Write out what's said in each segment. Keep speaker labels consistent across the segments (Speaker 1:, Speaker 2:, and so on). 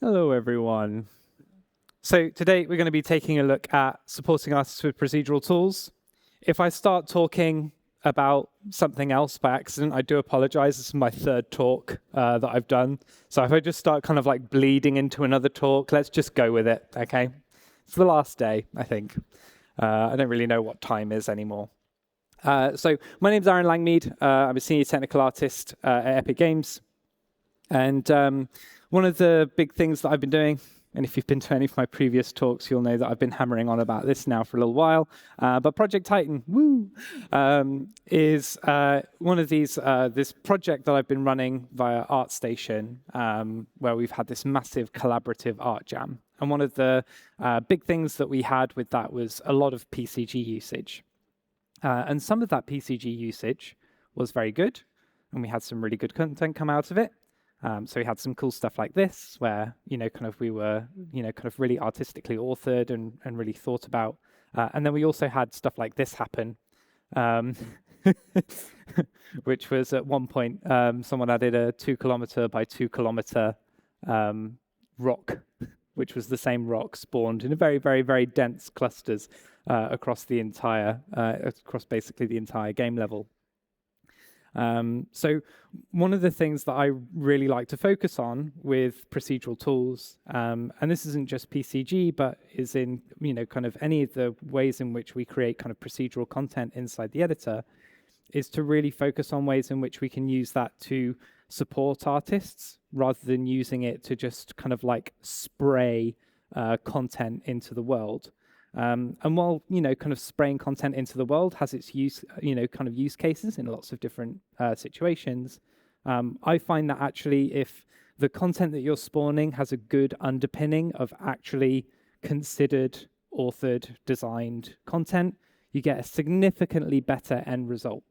Speaker 1: Hello, everyone. So today we're going to be taking a look at supporting artists with procedural tools. If I start talking about something else by accident, I do apologize. This is my third talk that I've done. So if I just start kind of like bleeding into another talk, let's just go with it, okay? It's the last day, I think. I don't really know what time is anymore. So my name's Aaron Langmead. I'm a senior technical artist at Epic Games. And one of the big things that I've been doing, and if you've been to any of my previous talks, you'll know that I've been hammering on about this now for a little while. But Project Titan, is one of these, this project that I've been running via ArtStation, where we've had this massive collaborative art jam. And one of the big things that we had with that was a lot of PCG usage. And some of that PCG usage was very good, and we had some really good content come out of it. So we had some cool stuff like this, where we were kind of really artistically authored and really thought about. And then we also had stuff like this happen, which was at one point someone added a 2 kilometer by 2 kilometer rock, which was the same rock spawned in a very, very, very dense clusters across basically the entire game level. So one of the things that I really like to focus on with procedural tools, and this isn't just PCG, but is in kind of any of the ways in which we create kind of procedural content inside the editor, is to really focus on ways in which we can use that to support artists rather than using it to just kind of like spray content into the world. And while kind of spraying content into the world has its use cases in lots of different situations, I find that actually if the content that you're spawning has a good underpinning of actually considered, authored, designed content, you get a significantly better end result,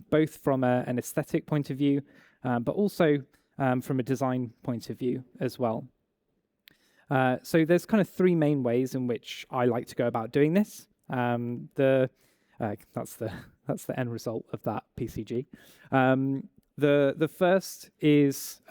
Speaker 1: both from an aesthetic point of view, but also from a design point of view as well. So there's kind of three main ways in which I like to go about doing this. That's the end result of that PCG. The first is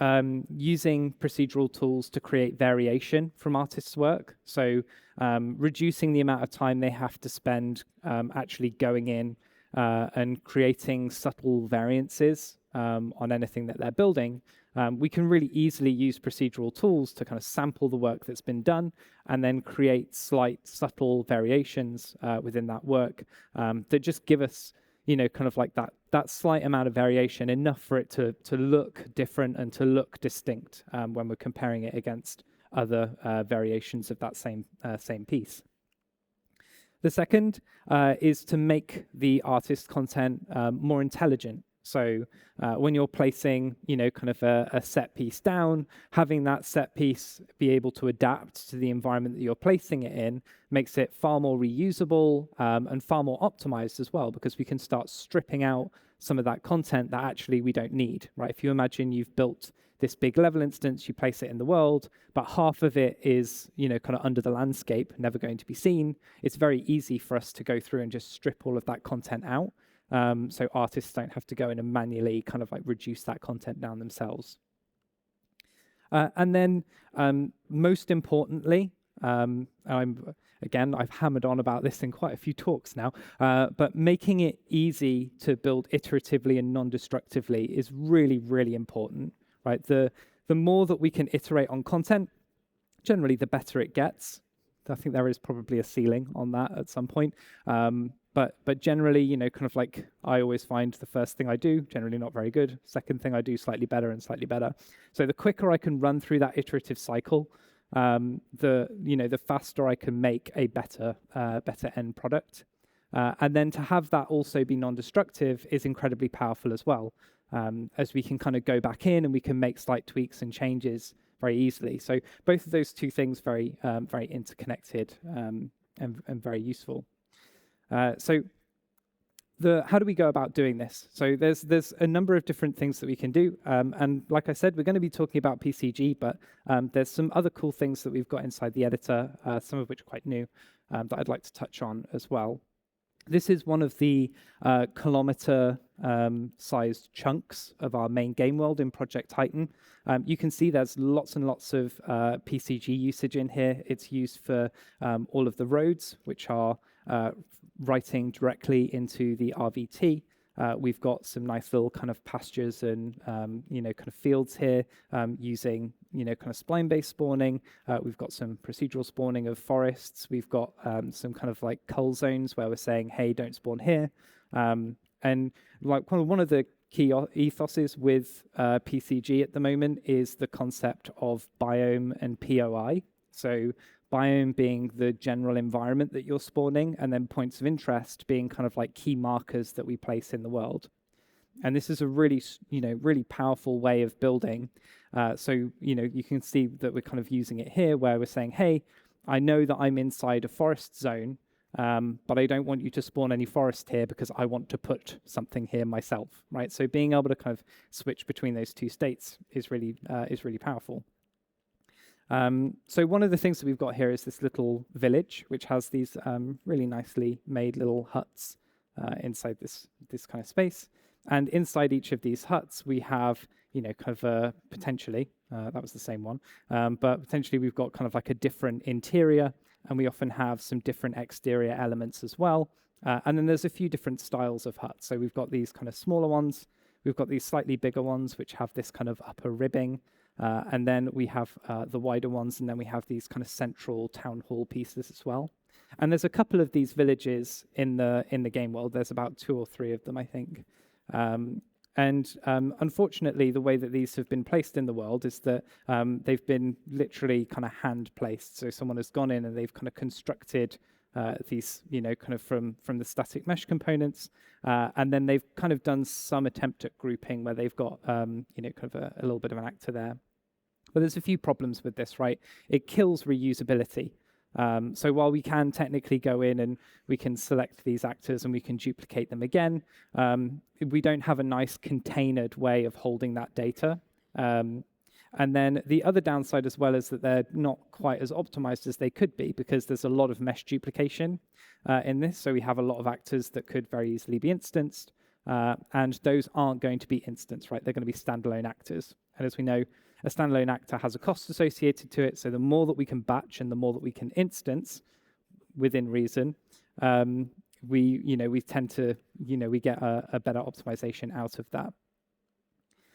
Speaker 1: using procedural tools to create variation from artists' work. So reducing the amount of time they have to spend actually going in and creating subtle variances on anything that they're building. We can really easily use procedural tools to kind of sample the work that's been done and then create slight, subtle variations within that work that just give us, kind of like that slight amount of variation, enough for it to look different and to look distinct when we're comparing it against other variations of that same piece. The second is to make the artist content more intelligent. So when you're placing, kind of a set piece down, having that set piece be able to adapt to the environment that you're placing it in makes it far more reusable and far more optimized as well, because we can start stripping out some of that content that actually we don't need, right? If you imagine you've built this big level instance, you place it in the world, but half of it is, kind of under the landscape, never going to be seen. It's very easy for us to go through and just strip all of that content out. So artists don't have to go in and manually kind of like reduce that content down themselves. And then most importantly, I've hammered on about this in quite a few talks now, but making it easy to build iteratively and non-destructively is really, really important, right? The more that we can iterate on content, generally the better it gets. I think there is probably a ceiling on that at some point. But generally, kind of like I always find the first thing I do, generally not very good. Second thing I do, slightly better and slightly better. So the quicker I can run through that iterative cycle, the faster I can make a better end product. And then to have that also be non-destructive is incredibly powerful as well, as we can kind of go back in and we can make slight tweaks and changes very easily. So both of those two things very interconnected and very useful. So how do we go about doing this? So there's a number of different things that we can do. And like I said, we're going to be talking about PCG, but there's some other cool things that we've got inside the editor, some of which are quite new, that I'd like to touch on as well. This is one of the kilometer sized chunks of our main game world in Project Titan. You can see there's lots and lots of PCG usage in here. It's used for all of the roads, which are writing directly into the RVT. We've got some nice little kind of pastures and kind of fields here using kind of spline-based spawning. We've got some procedural spawning of forests. We've got some kind of like cull zones where we're saying, hey, don't spawn here. And like one of the key ethoses with PCG at the moment is the concept of biome and POI. So biome being the general environment that you're spawning, and then points of interest being kind of like key markers that we place in the world. And this is a really, really powerful way of building. So, you can see that we're kind of using it here where we're saying, hey, I know that I'm inside a forest zone, but I don't want you to spawn any forest here because I want to put something here myself, right? So being able to kind of switch between those two states is really powerful. So one of the things that we've got here is this little village, which has these really nicely made little huts inside this kind of space. And inside each of these huts, we have, kind of potentially, that was the same one, but potentially we've got kind of like a different interior, and we often have some different exterior elements as well. And then there's a few different styles of huts. So we've got these kind of smaller ones, we've got these slightly bigger ones, which have this kind of upper ribbing, and then we have the wider ones, and then we have these kind of central town hall pieces as well. And there's a couple of these villages in the game world. There's about 2 or 3 of them, I think. Unfortunately, the way that these have been placed in the world is that they've been literally kind of hand placed. So someone has gone in and they've kind of constructed these, kind of from the static mesh components, and then they've kind of done some attempt at grouping where they've got, kind of a little bit of an actor there. But there's a few problems with this, right? It kills reusability. So while we can technically go in and we can select these actors and we can duplicate them again, we don't have a nice containered way of holding that data. And then the other downside as well is that they're not quite as optimized as they could be because there's a lot of mesh duplication in this. So we have a lot of actors that could very easily be instanced, and those aren't going to be instanced, right? They're going to be standalone actors. And as we know, a standalone actor has a cost associated to it. So the more that we can batch and the more that we can instance within reason, we tend to, we get a better optimization out of that.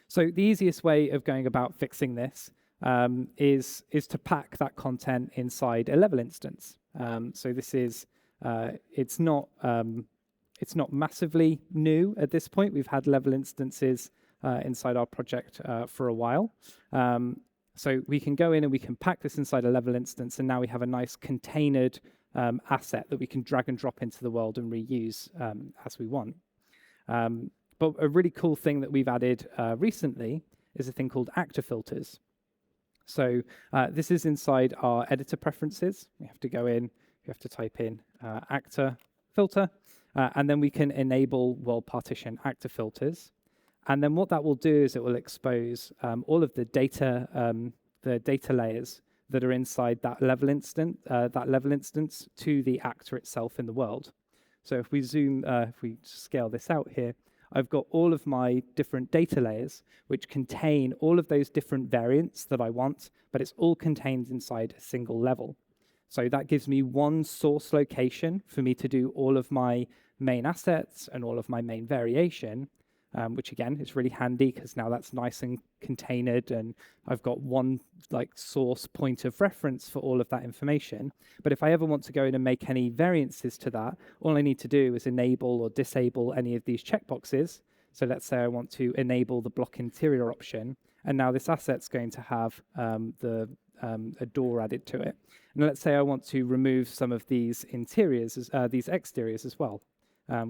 Speaker 1: So the easiest way of going about fixing this is to pack that content inside a level instance. So this is, it's not massively new at this point. We've had level instances inside our project for a while. So we can go in and we can pack this inside a level instance, and now we have a nice containered asset that we can drag and drop into the world and reuse as we want. But a really cool thing that we've added recently is a thing called actor filters. So this is inside our editor preferences. We have to go in, we have to type in actor filter, and then we can enable world partition actor filters. And then what that will do is it will expose all of the data layers that are inside that level instance to the actor itself in the world. So if we if we scale this out here, I've got all of my different data layers which contain all of those different variants that I want, but it's all contained inside a single level. So that gives me one source location for me to do all of my main assets and all of my main variation. Which again is really handy because now that's nice and containered, and I've got one source point of reference for all of that information. But if I ever want to go in and make any variances to that, all I need to do is enable or disable any of these checkboxes. So let's say I want to enable the block interior option, and now this asset's going to have a door added to it. And let's say I want to remove some of these interiors, these exteriors as well.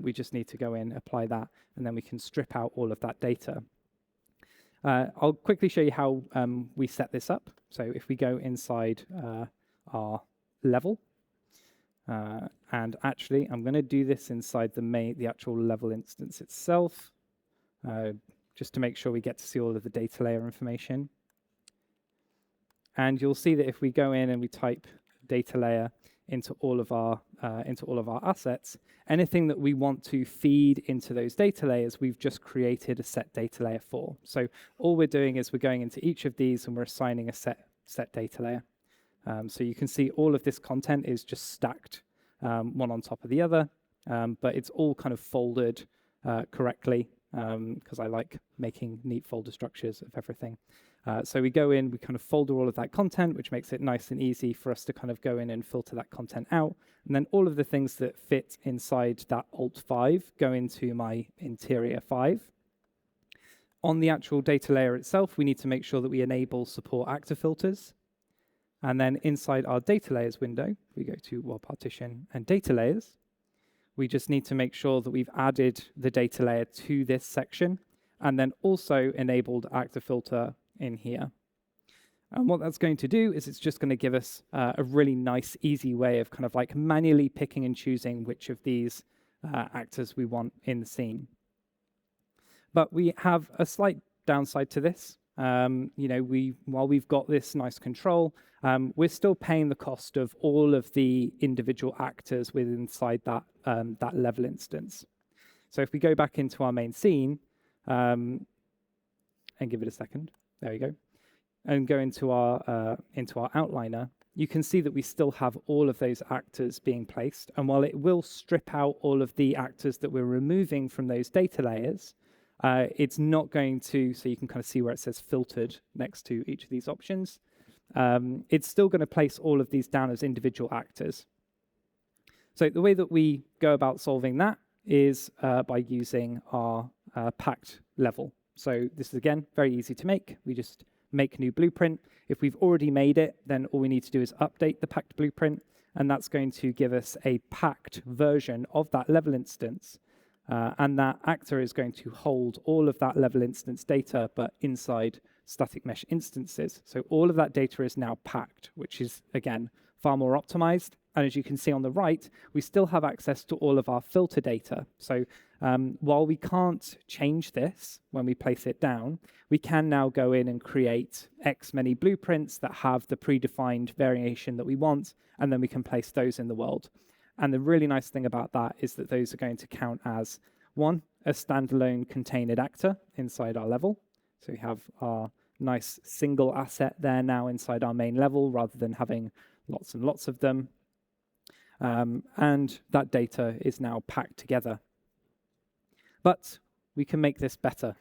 Speaker 1: We just need to go in, apply that, and then we can strip out all of that data. I'll quickly show you how we set this up. So if we go inside our level, and actually I'm going to do this inside the actual level instance itself, just to make sure we get to see all of the data layer information. And you'll see that if we go in and we type data layer, into all of our assets. Anything that we want to feed into those data layers, we've just created a set data layer for. So all we're doing is we're going into each of these and we're assigning a set data layer. So you can see all of this content is just stacked one on top of the other, but it's all kind of folded correctly because I like making neat folder structures of everything. So we go in, we kind of folder all of that content, which makes it nice and easy for us to kind of go in and filter that content out. And then all of the things that fit inside that alt5 go into my interior 5. On the actual data layer itself, we need to make sure that we enable support actor filters. And then inside our data layers window, we go to world partition and data layers. We just need to make sure that we've added the data layer to this section and then also enabled actor filter in here. And what that's going to do is it's just going to give us a really nice, easy way of kind of like manually picking and choosing which of these actors we want in the scene. But we have a slight downside to this. While we've got this nice control, we're still paying the cost of all of the individual actors within inside that level instance. So if we go back into our main scene and give it a second, there we go, and go into our outliner, you can see that we still have all of those actors being placed. And while it will strip out all of the actors that we're removing from those data layers, it's not going to, so you can kind of see where it says filtered next to each of these options. It's still going to place all of these down as individual actors. So the way that we go about solving that is by using our packed level. So this is, again, very easy to make. We just make new blueprint. If we've already made it, then all we need to do is update the packed blueprint, and that's going to give us a packed version of that level instance. And that actor is going to hold all of that level instance data, but inside static mesh instances. So all of that data is now packed, which is, again, far more optimized. And as you can see on the right, we still have access to all of our filter data. So while we can't change this when we place it down, we can now go in and create X many blueprints that have the predefined variation that we want, and then we can place those in the world. And the really nice thing about that is that those are going to count as, one, a standalone contained actor inside our level. So we have our nice single asset there now inside our main level rather than having lots and lots of them. And that data is now packed together. But we can make this better.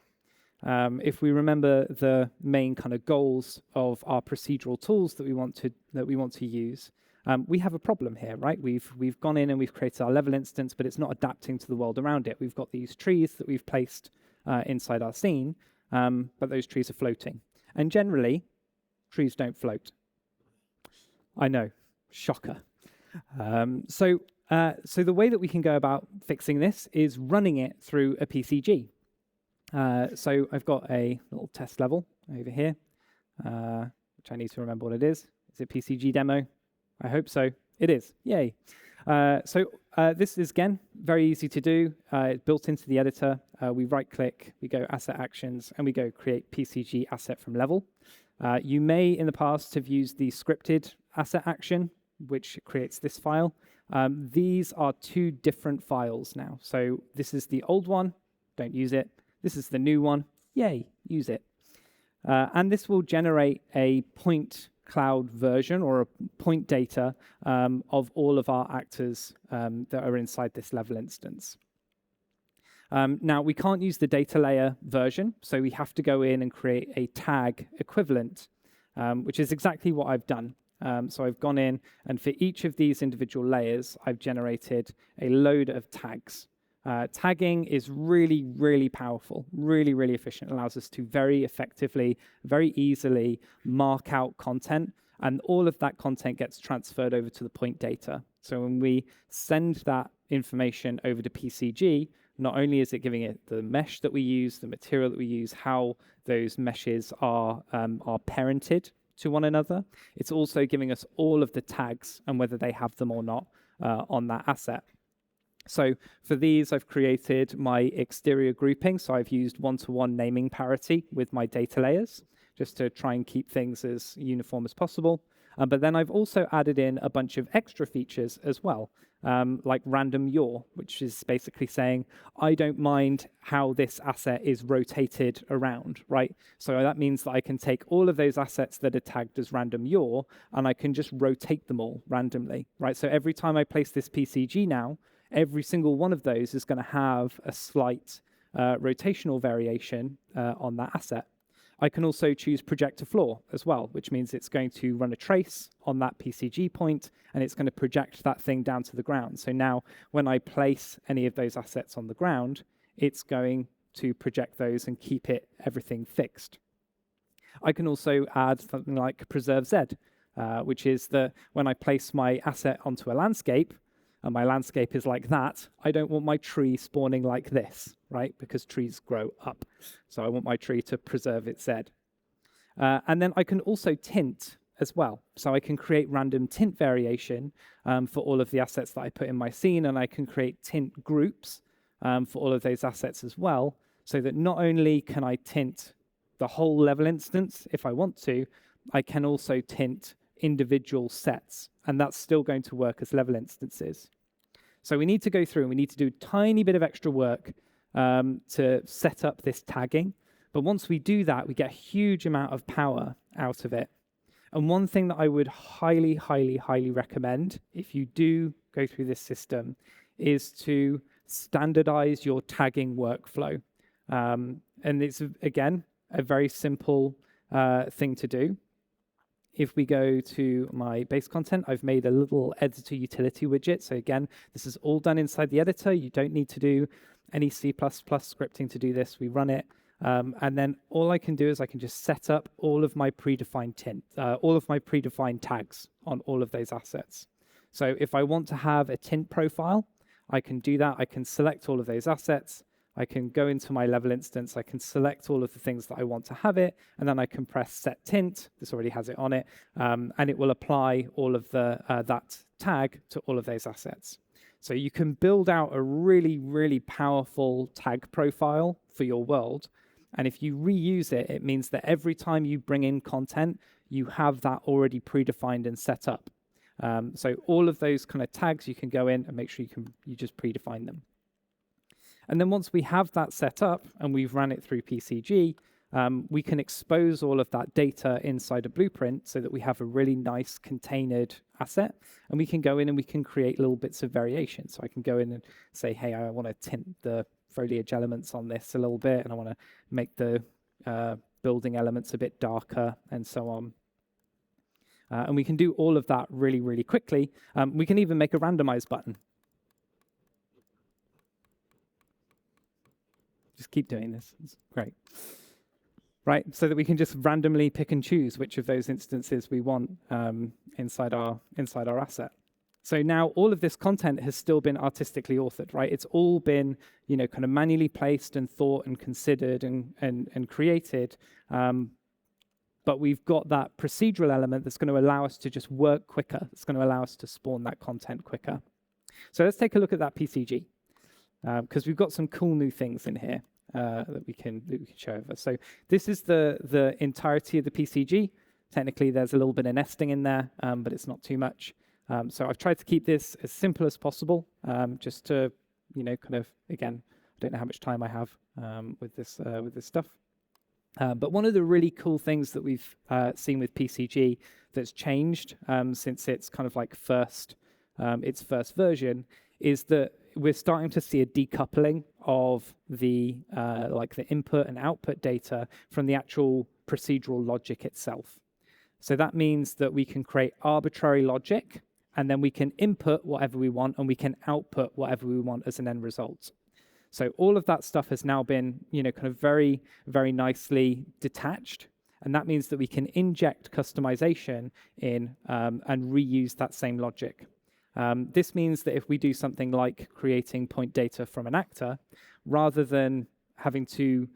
Speaker 1: If we remember the main kind of goals of our procedural tools that we want to use, we have a problem here, right? We've gone in and we've created our level instance, but it's not adapting to the world around it. We've got these trees that we've placed inside our scene, but those trees are floating. And generally, trees don't float. I know, shocker. So the way that we can go about fixing this is running it through a PCG. So I've got a little test level over here, which I need to remember what it is. Is it PCG demo? I hope so. It is. Yay. This is, again, very easy to do. It's built into the editor. We right-click, we go Asset Actions, and we go Create PCG Asset from Level. You may, in the past, have used the scripted asset action, which creates this file. These are two different files now. So this is the old one. Don't use it. This is the new one. Yay, use it. And this will generate a point cloud version or a point data of all of our actors that are inside this level instance. Now, we can't use the data layer version, so we have to go in and create a tag equivalent, which is exactly what I've done. So I've gone in, and for each of these individual layers, I've generated a load of tags. Tagging is really, really powerful, really, really efficient. It allows us to very effectively, very easily mark out content, and all of that content gets transferred over to the point data. So when we send that information over to PCG, not only is it giving it the mesh that we use, the material that we use, how those meshes are parented to one another, it's also giving us all of the tags and whether they have them or not on that asset. So for these, I've created my exterior grouping. So I've used one-to-one naming parity with my data layers just to try and keep things as uniform as possible. But then I've also added in a bunch of extra features as well, like random yaw, which is basically saying, I don't mind how this asset is rotated around, right? So that means that I can take all of those assets that are tagged as random yaw, and I can just rotate them all randomly, right? So every time I place this PCG now, every single one of those is going to have a slight rotational variation on that asset. I can also choose project to floor as well, which means it's going to run a trace on that PCG point, and it's going to project that thing down to the ground. So now when I place any of those assets on the ground, it's going to project those and keep everything fixed. I can also add something like preserve Z, which is that when I place my asset onto a landscape, and my landscape is like that, I don't want my tree spawning like this, right? Because trees grow up. So I want my tree to preserve its Z. And then I can also tint as well. So I can create random tint variation for all of the assets that I put in my scene, and I can create tint groups for all of those assets as well, so that not only can I tint the whole level instance if I want to, I can also tint individual sets, and that's still going to work as level instances. So we need to go through and we need to do a tiny bit of extra work to set up this tagging. But once we do that, we get a huge amount of power out of it. And one thing that I would highly, highly, highly recommend if you do go through this system is to standardize your tagging workflow. And it's, again, a very simple thing to do. If we go to my base content, I've made a little editor utility widget. So again, this is all done inside the editor. You don't need to do any C++ scripting to do this. We run it. And then all I can do is I can just set up all of my predefined tags on all of those assets. So if I want to have a tint profile, I can do that. I can select all of those assets. I can go into my level instance, I can select all of the things that I want to have it, and then I can press set tint, this already has it on it, and it will apply all of that tag to all of those assets. So you can build out a really, really powerful tag profile for your world, and if you reuse it, it means that every time you bring in content, you have that already predefined and set up. So all of those kind of tags, you can go in and make sure you just predefine them. And then once we have that set up and we've ran it through PCG, we can expose all of that data inside a blueprint so that we have a really nice contained asset. And we can go in and we can create little bits of variation. So I can go in and say, hey, I want to tint the foliage elements on this a little bit, and I want to make the building elements a bit darker, and so on. And we can do all of that really, really quickly. We can even make a randomize button. Just keep doing this. It's great. Right, so that we can just randomly pick and choose which of those instances we want inside our asset. So now all of this content has still been artistically authored, right? It's all been, kind of manually placed and thought and considered and created. But we've got that procedural element that's going to allow us to just work quicker. It's going to allow us to spawn that content quicker. So let's take a look at that PCG, because we've got some cool new things in here that we can show over. So this is the entirety of the PCG. Technically, there's a little bit of nesting in there, but it's not too much. So I've tried to keep this as simple as possible, just to, kind of, again, I don't know how much time I have with this stuff. But one of the really cool things that we've seen with PCG that's changed since it's kind of like its first version is that we're starting to see a decoupling of the input and output data from the actual procedural logic itself. So that means that we can create arbitrary logic, and then we can input whatever we want, and we can output whatever we want as an end result. So all of that stuff has now been, kind of very, very nicely detached. And that means that we can inject customization in and reuse that same logic. This means that if we do something like creating point data from an actor, rather than having to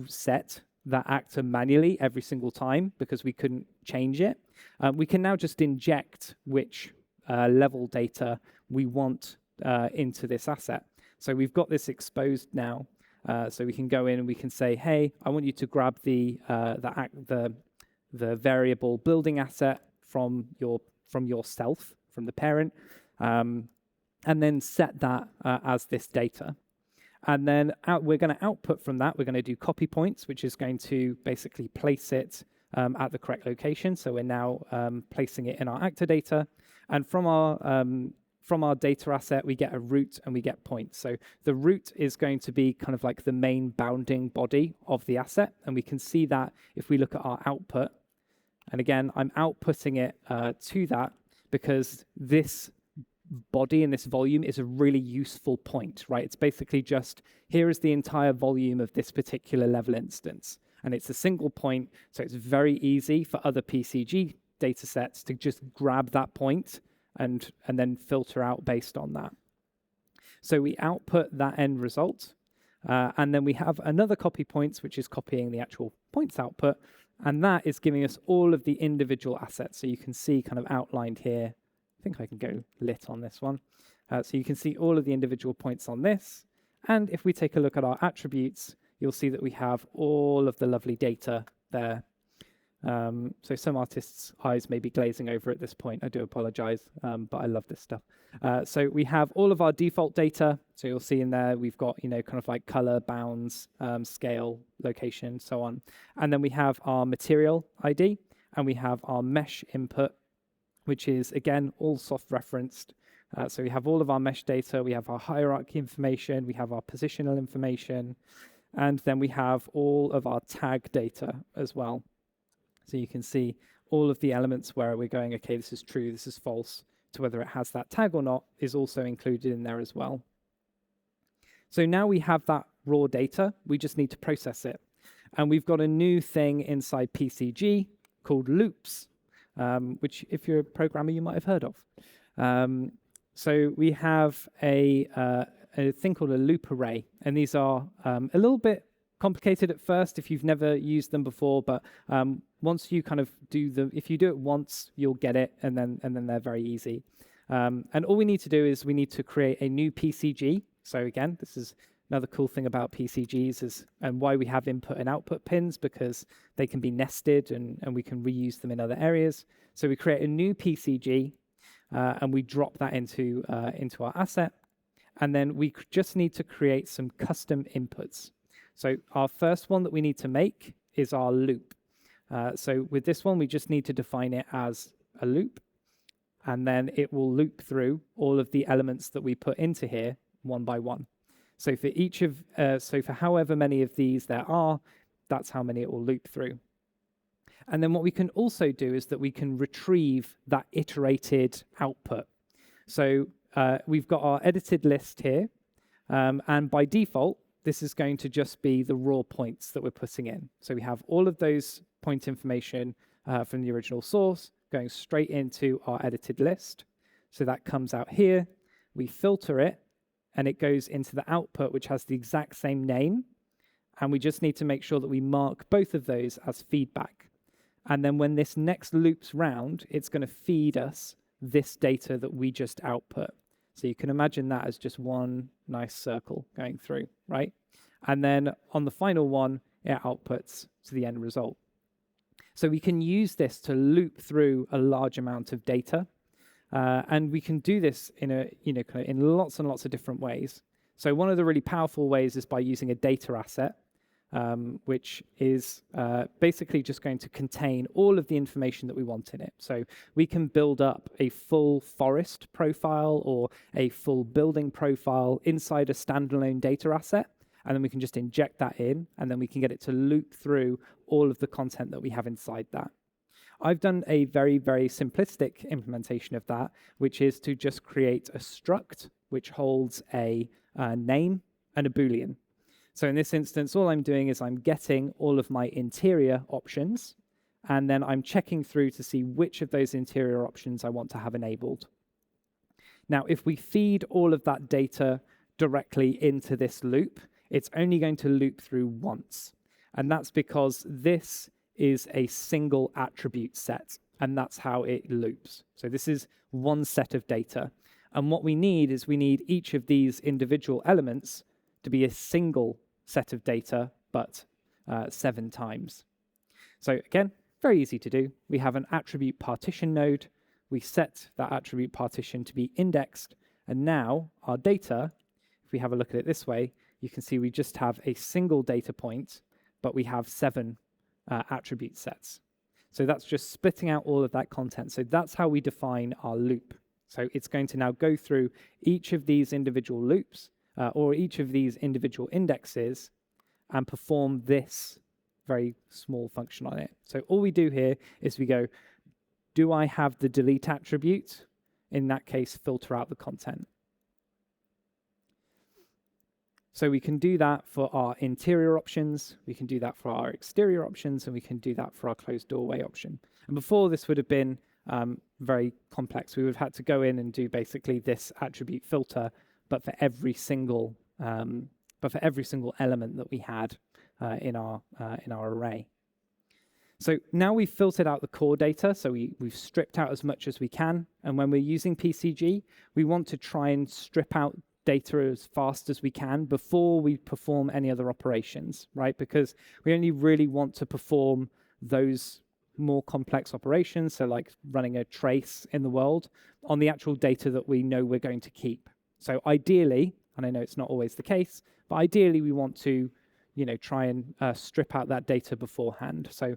Speaker 1: set that actor manually every single time because we couldn't change it, we can now just inject which level data we want into this asset. So we've got this exposed now, So we can go in and we can say, hey, I want you to grab the variable building asset from yourself, from the parent, and then set that as this data. And then we're going to output from that. We're going to do copy points, which is going to basically place it at the correct location. So we're now placing it in our actor data. And from our data asset, we get a root and we get points. So the root is going to be kind of like the main bounding body of the asset. And we can see that if we look at our output. And again, I'm outputting it to that because this body and this volume is a really useful point, right? It's basically just, here is the entire volume of this particular level instance. And it's a single point, so it's very easy for other PCG data sets to just grab that point and then filter out based on that. So we output that end result, and then we have another copy points, which is copying the actual points output, and that is giving us all of the individual assets. So you can see kind of outlined here. I think I can go lit on this one. So you can see all of the individual points on this. And if we take a look at our attributes, you'll see that we have all of the lovely data there. So some artists' eyes may be glazing over at this point. I do apologize, but I love this stuff. So we have all of our default data. So you'll see in there, we've got, kind of like color, bounds, scale, location, so on. And then we have our material ID, and we have our mesh input, which is, again, all soft referenced. So we have all of our mesh data, we have our hierarchy information, we have our positional information, and then we have all of our tag data as well. So you can see all of the elements where we're going, okay, this is true, this is false, to whether it has that tag or not is also included in there as well. So now we have that raw data, we just need to process it. And we've got a new thing inside PCG called loops, which if you're a programmer, you might have heard of. So we have a thing called a loop array, and these are a little bit complicated at first if you've never used them before, but once you kind of if you do it once, you'll get it, and then they're very easy. And all we need to do is we need to create a new PCG. So again, this is another cool thing about PCGs and why we have input and output pins, because they can be nested and we can reuse them in other areas. So we create a new PCG and we drop that into our asset. And then we just need to create some custom inputs. So our first one that we need to make is our loop. So with this one, we just need to define it as a loop, and then it will loop through all of the elements that we put into here one by one. So for each of, for however many of these there are, that's how many it will loop through. And then what we can also do is that we can retrieve that iterated output. So we've got our edited list here, and by default, this is going to just be the raw points that we're putting in. So we have all of those point information from the original source going straight into our edited list. So that comes out here, we filter it, and it goes into the output, which has the exact same name. And we just need to make sure that we mark both of those as feedback. And then when this next loops round, it's going to feed us this data that we just output. So you can imagine that as just one nice circle going through, right? And then on the final one, it outputs to the end result. So we can use this to loop through a large amount of data. And we can do this in lots and lots of different ways. So one of the really powerful ways is by using a data asset, which is basically just going to contain all of the information that we want in it. So we can build up a full forest profile or a full building profile inside a standalone data asset, and then we can just inject that in, and then we can get it to loop through all of the content that we have inside that. I've done a very, very simplistic implementation of that, which is to just create a struct which holds a name and a Boolean. So in this instance, all I'm doing is I'm getting all of my interior options, and then I'm checking through to see which of those interior options I want to have enabled. Now, if we feed all of that data directly into this loop, it's only going to loop through once. And that's because this is a single attribute set, and that's how it loops. So this is one set of data. And what we need is we need each of these individual elements to be a single set of data, but 7 times. So again, very easy to do. We have an attribute partition node. We set that attribute partition to be indexed. And now our data, if we have a look at it this way, you can see we just have a single data point, but we have 7 attribute sets. So that's just splitting out all of that content. So that's how we define our loop. So it's going to now go through each of these individual loops or each of these individual indexes and perform this very small function on it. So all we do here is we go, do I have the delete attribute? In that case, filter out the content. So we can do that for our interior options, we can do that for our exterior options, and we can do that for our closed doorway option. And before, this would have been very complex. We would have had to go in and do basically this attribute filter, but for every single element that we had in our array. So now we've filtered out the core data, so we've stripped out as much as we can. And when we're using PCG, we want to try and strip out data as fast as we can before we perform any other operations, right? Because we only really want to perform those more complex operations, so like running a trace in the world, on the actual data that we know we're going to keep. So ideally, and I know it's not always the case, but ideally we want to try and strip out that data beforehand. So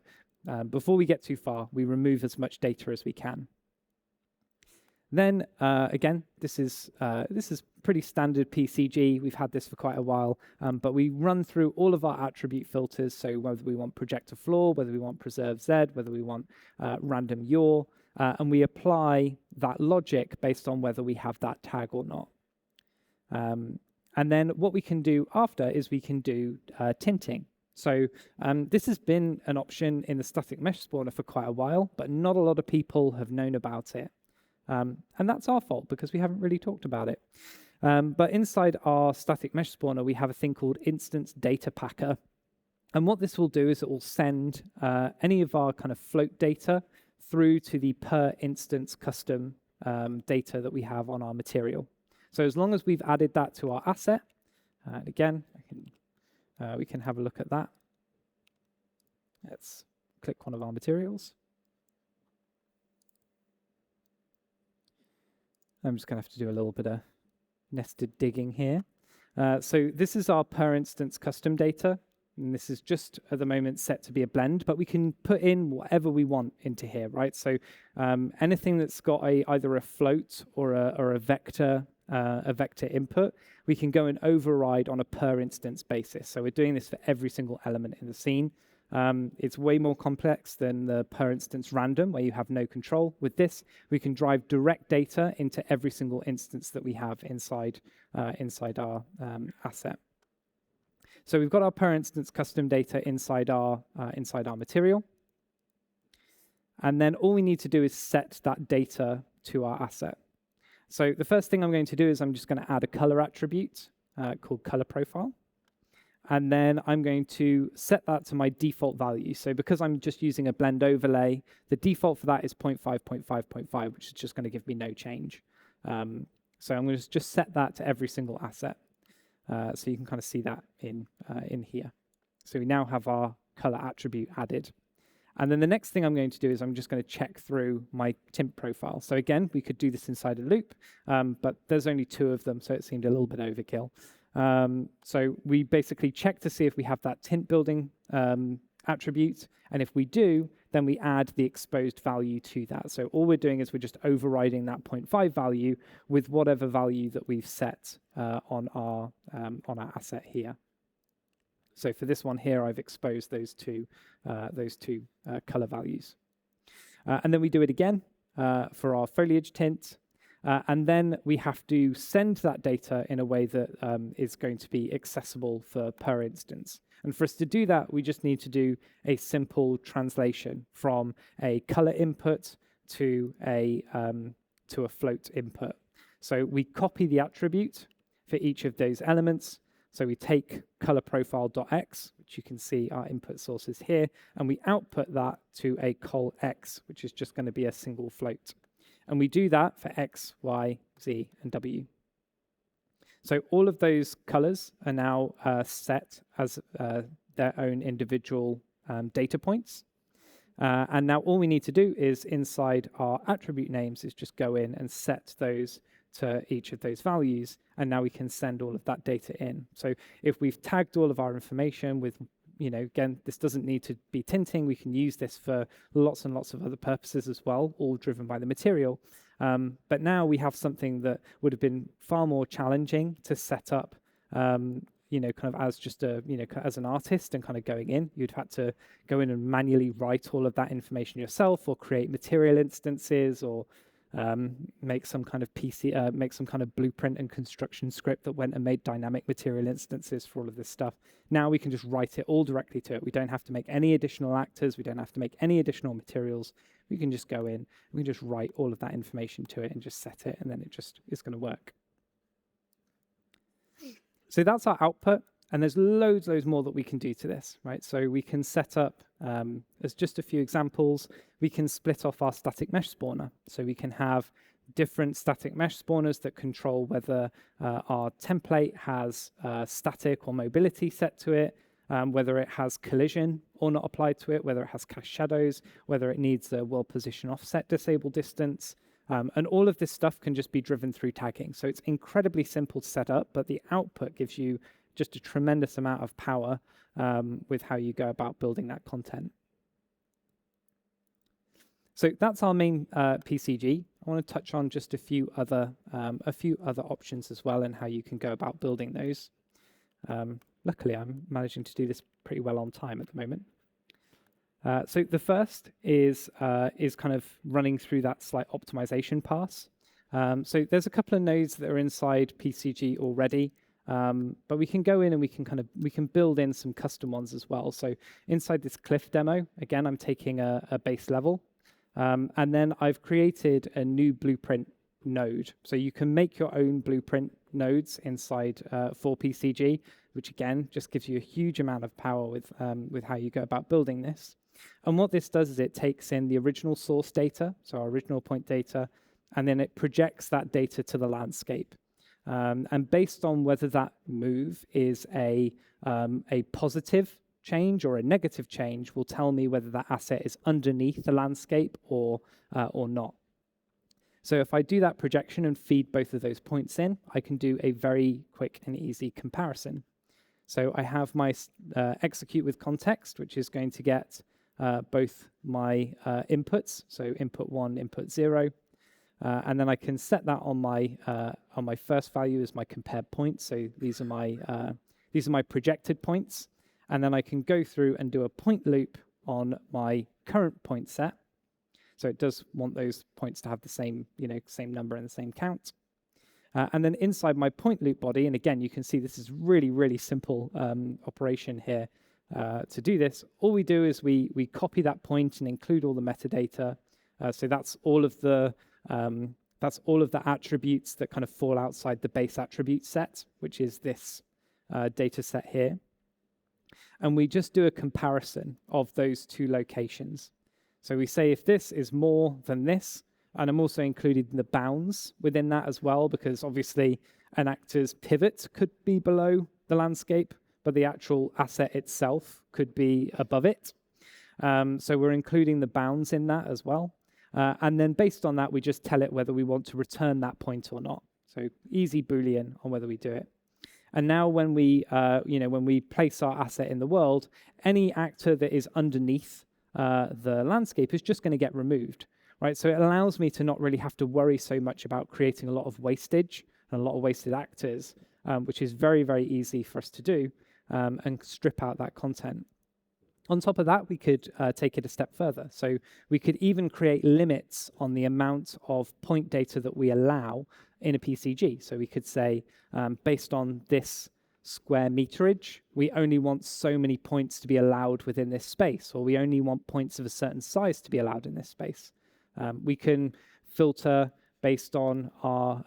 Speaker 1: before we get too far, we remove as much data as we can. Then again, this is pretty standard PCG. We've had this for quite a while, but we run through all of our attribute filters. So whether we want projector floor, whether we want preserve Z, whether we want random yaw, and we apply that logic based on whether we have that tag or not. And then what we can do after is we can do tinting. So this has been an option in the static mesh spawner for quite a while, but not a lot of people have known about it. And that's our fault because we haven't really talked about it. But inside our static mesh spawner, we have a thing called instance data packer. And what this will do is it will send any of our kind of float data through to the per instance custom data that we have on our material. So as long as we've added that to our asset, and again, we can have a look at that. Let's click one of our materials. I'm just going to have to do a little bit of nested digging here. So this is our per instance custom data. And this is just at the moment set to be a blend, but we can put in whatever we want into here, right? So anything that's got either a float or a vector input, we can go and override on a per instance basis. So we're doing this for every single element in the scene. It's way more complex than the per instance random, where you have no control. With this, we can drive direct data into every single instance that we have inside our asset. So we've got our per instance custom data inside our material. And then all we need to do is set that data to our asset. So the first thing I'm going to do is I'm just going to add a color attribute called color profile. And then I'm going to set that to my default value. So because I'm just using a blend overlay, the default for that is 0.5, 0.5, 0.5, which is just going to give me no change. So I'm going to just set that to every single asset. So you can kind of see that in here. So we now have our color attribute added. And then the next thing I'm going to do is I'm just going to check through my tint profile. So again, we could do this inside a loop, but there's only 2 of them, so it seemed a little bit overkill. So we basically check to see if we have that tint building attribute, and if we do, then we add the exposed value to that. So all we're doing is we're just overriding that 0.5 value with whatever value that we've set on our asset here. So for this one here, I've exposed those two color values. And then we do it again for our foliage tint. And then we have to send that data in a way that is going to be accessible for per instance. And for us to do that, we just need to do a simple translation from a color input to a float input. So we copy the attribute for each of those elements. So we take color profile.x, which you can see our input source is here, and we output that to a col x, which is just going to be a single float. And we do that for x, y, z, and w. So all of those colors are now set as their own individual data points. And now all we need to do is inside our attribute names is just go in and set those to each of those values. And now we can send all of that data in. So if we've tagged all of our information with, again, this doesn't need to be tinting. We can use this for lots and lots of other purposes as well, all driven by the material. But now we have something that would have been far more challenging to set up, kind of as just as an artist and kind of going in. You'd had to go in and manually write all of that information yourself, or create material instances, or make some kind of blueprint and construction script that went and made dynamic material instances for all of this stuff. Now we can just write it all directly to it. We don't have to make any additional actors. We don't have to make any additional materials. We can just go in, we can just write all of that information to it and just set it, and then it just is going to work. So that's our output, and there's loads more that we can do to this, right? So we can set up, as just a few examples, we can split off our static mesh spawner. So we can have different static mesh spawners that control whether our template has static or mobility set to it, whether it has collision or not applied to it, whether it has cast shadows, whether it needs a world position offset disable distance. And all of this stuff can just be driven through tagging. So it's incredibly simple to set up, but the output gives you just a tremendous amount of power with how you go about building that content. So that's our main PCG. I want to touch on just a few other options as well, and how you can go about building those. Luckily, I'm managing to do this pretty well on time at the moment. So the first is kind of running through that slight optimization pass. So there's a couple of nodes that are inside PCG already, but we can go in and we can build in some custom ones as well. So inside this cliff demo, again, I'm taking a base level, and then I've created a new blueprint node. So you can make your own blueprint nodes inside for PCG, which again just gives you a huge amount of power with how you go about building this. And what this does is it takes in the original source data, so our original point data, and then it projects that data to the landscape. And based on whether that move is a positive change or a negative change, will tell me whether that asset is underneath the landscape or not. So if I do that projection and feed both of those points in, I can do a very quick and easy comparison. So I have my execute with context, which is going to get both my inputs, so input 1, input 0, and then I can set that on my first value as my compared point. So these are my projected points, and then I can go through and do a point loop on my current point set. So it does want those points to have the same number and the same count. And then inside my point loop body, and again, you can see this is really simple operation here. To do this, all we do is we copy that point and include all the metadata. So that's all of the attributes that kind of fall outside the base attribute set, which is this data set here. And we just do a comparison of those two locations. So we say if this is more than this, and I'm also including the bounds within that as well, because obviously an actor's pivot could be below the landscape, but the actual asset itself could be above it. So we're including the bounds in that as well. And then based on that, we just tell it whether we want to return that point or not. So easy Boolean on whether we do it. And now when we place our asset in the world, any actor that is underneath the landscape is just going to get removed, right? So it allows me to not really have to worry so much about creating a lot of wastage and a lot of wasted actors, which is very easy for us to do, and strip out that content. On top of that, we could take it a step further. So we could even create limits on the amount of point data that we allow in a PCG. So we could say, based on this square meterage, we only want so many points to be allowed within this space, or we only want points of a certain size to be allowed in this space. We can filter based on our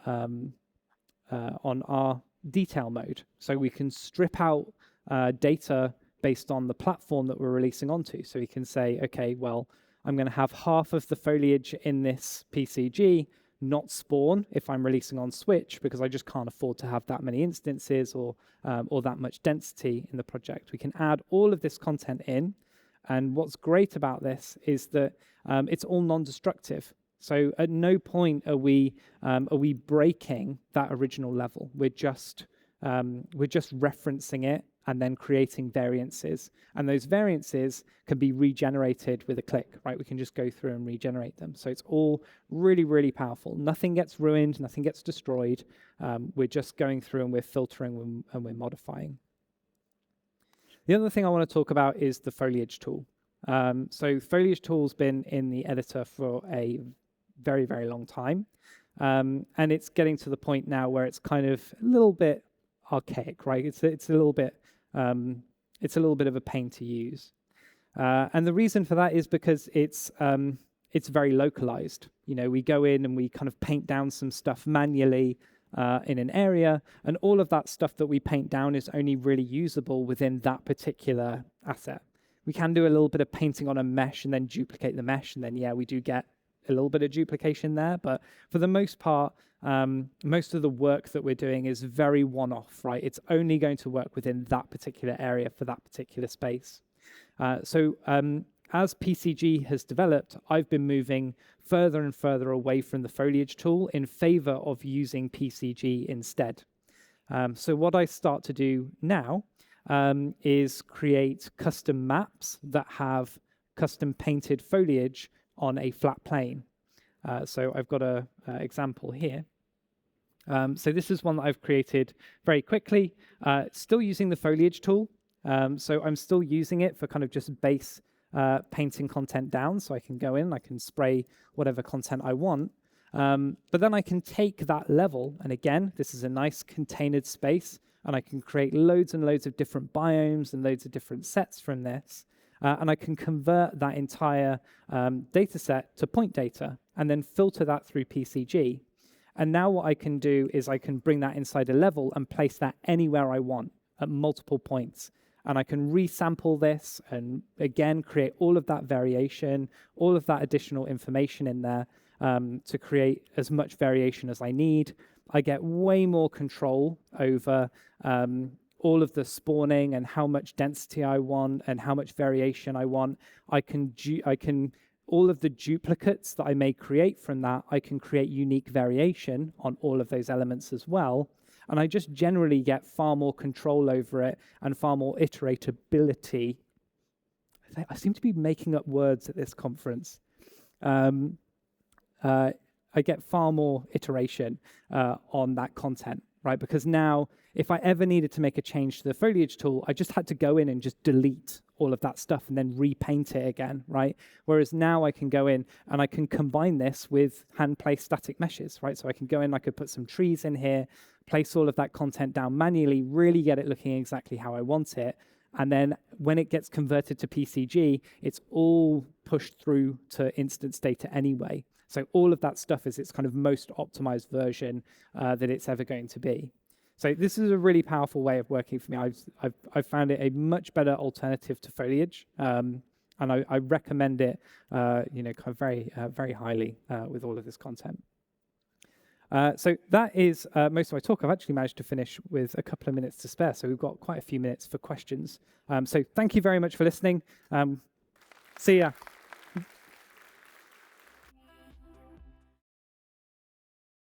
Speaker 1: detail mode. So we can strip out data based on the platform that we're releasing onto. So we can say, okay, well, I'm going to have half of the foliage in this PCG not spawn if I'm releasing on switch, because I just can't afford to have that many instances or that much density in the project. We can add all of this content in. And what's great about this is that it's all non-destructive. So at no point are we breaking that original level. We're just referencing it and then creating variances. And those variances can be regenerated with a click, right? We can just go through and regenerate them. So it's all really, really powerful. Nothing gets ruined, nothing gets destroyed. We're just going through and we're filtering and we're modifying. The other thing I want to talk about is the foliage tool. So foliage tool's been in the editor for a very, very long time. And it's getting to the point now where it's kind of a little bit archaic, right? It's a little bit of a pain to use. And the reason for that is because it's very localized. You know, we go in and we kind of paint down some stuff manually in an area, and all of that stuff that we paint down is only really usable within that particular asset. We can do a little bit of painting on a mesh and then duplicate the mesh, and then yeah, we do get a little bit of duplication there, but for the most part, most of the work that we're doing is very one-off, right? It's only going to work within that particular area for that particular space. So as PCG has developed, I've been moving further and further away from the foliage tool in favor of using PCG instead. So what I start to do now is create custom maps that have custom painted foliage on a flat plane. So I've got an example here. So this is one that I've created very quickly, still using the foliage tool. So I'm still using it for kind of just base painting content down. So I can go in, I can spray whatever content I want. But then I can take that level, and again, this is a nice contained space, and I can create loads and loads of different biomes and loads of different sets from this. And I can convert that entire data set to point data and then filter that through PCG. And now what I can do is I can bring that inside a level and place that anywhere I want at multiple points. And I can resample this and again create all of that variation, all of that additional information in there to create as much variation as I need. I get way more control over all of the spawning and how much density I want and how much variation I want. I can all of the duplicates that I may create from that, I can create unique variation on all of those elements as well. And I just generally get far more control over it and far more iteratability. I seem to be making up words at this conference. I get far more iteration on that content, right? Because now, if I ever needed to make a change to the foliage tool, I just had to go in and just delete all of that stuff and then repaint it again, right? Whereas now I can go in and I can combine this with hand-placed static meshes, right? So I can go in, I could put some trees in here, place all of that content down manually, really get it looking exactly how I want it. And then when it gets converted to PCG, it's all pushed through to instance data anyway. So all of that stuff is its kind of most optimized version that it's ever going to be. So this is a really powerful way of working for me. I've found it a much better alternative to foliage, and I recommend it, kind of very highly with all of this content. So that is most of my talk. I've actually managed to finish with a couple of minutes to spare, so we've got quite a few minutes for questions. So thank you very much for listening. See ya.